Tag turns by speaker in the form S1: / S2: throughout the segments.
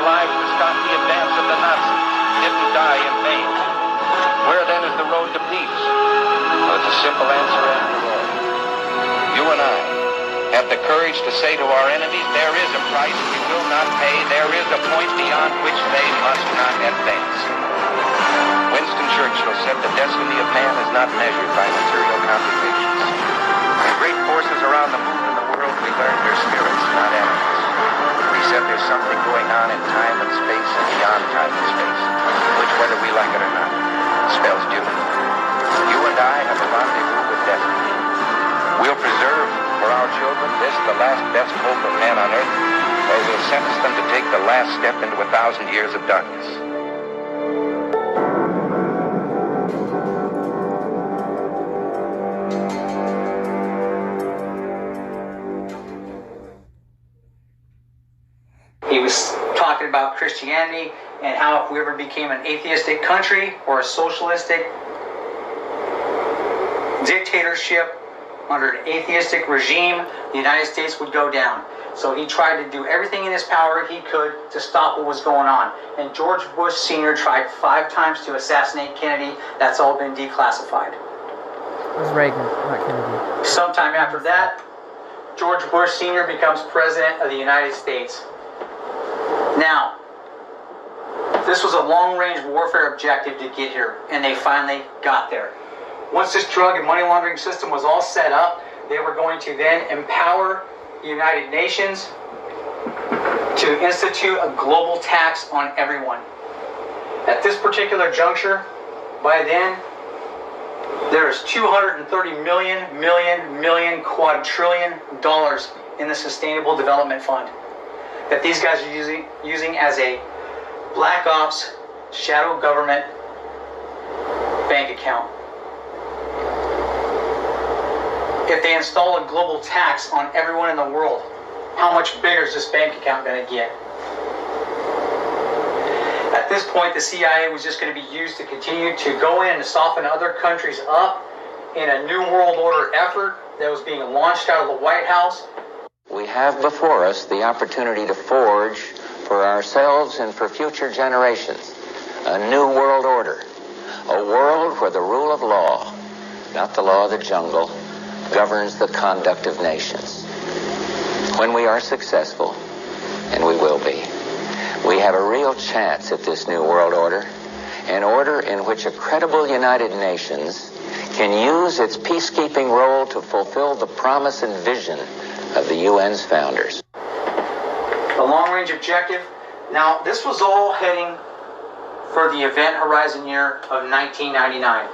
S1: their lives to stop the advance of the Nazis didn't die in vain. Where then is the road to peace? Well, it's a simple answer after all. You and I have the courage to say to our enemies, there is a price we will not pay, there is a point beyond which they must not advance. Winston Churchill said the destiny of man is not measured by material computations. The great forces around the moon and the world, we learned their spirits, not animals. We said there's something going on in time and space and beyond time and space, which, whether we like it or not, spells doom. You and I have a rendezvous with destiny. We'll preserve for our children this, the last best hope of man on earth, or we'll sentence them to take the last step into 1,000 years of darkness.
S2: He was talking about Christianity and how if we ever became an atheistic country or a socialistic dictatorship under an atheistic regime, the United States would go down. So he tried to do everything in his power he could to stop what was going on. And George Bush Sr. tried 5 times to assassinate Kennedy. That's all been declassified.
S3: It was Reagan, not Kennedy.
S2: Sometime after that, George Bush Sr. becomes president of the United States. Now, this was a long-range warfare objective to get here, and they finally got there. Once this drug and money laundering system was all set up, they were going to then empower the United Nations to institute a global tax on everyone. At this particular juncture, by then, there's $230 quadrillion in the Sustainable Development Fund that these guys are using as a black ops shadow government bank account. If they install a global tax on everyone in the world, how much bigger is this bank account going to get? At this point, the CIA was just going to be used to continue to go in and soften other countries up in a New World Order effort that was being launched out of the White House.
S4: We have before us the opportunity to forge for ourselves and for future generations a new world order, a world where the rule of law, not the law of the jungle, governs the conduct of nations. When we are successful, and we will be, we have a real chance at this new world order, an order in which a credible United Nations can use its peacekeeping role to fulfill the promise and vision of the UN's founders.
S2: The long-range objective. Now, this was all heading for the Event Horizon year of 1999.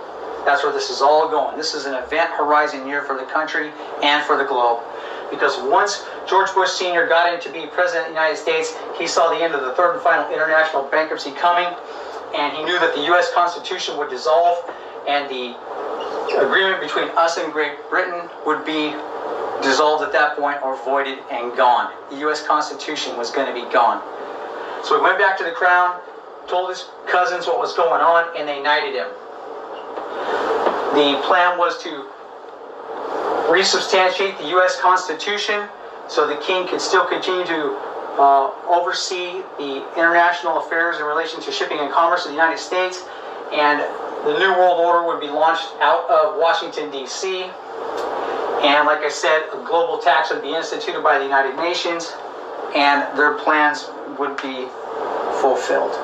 S2: That's where this is all going. This is an Event Horizon year for the country and for the globe. Because once George Bush Sr. got in to be President of the United States, he saw the end of the third and final international bankruptcy coming, and he knew that the U.S. Constitution would dissolve, and the agreement between us and Great Britain would be dissolved at that point or voided and gone. The U.S. Constitution was going to be gone. So he went back to the crown, told his cousins what was going on, and they knighted him. The plan was to resubstantiate the U.S. Constitution so the king could still continue to oversee the international affairs in relation to shipping and commerce of the United States, and the New World Order would be launched out of Washington, D.C., and like I said, a global tax would be instituted by the United Nations, and their plans would be fulfilled.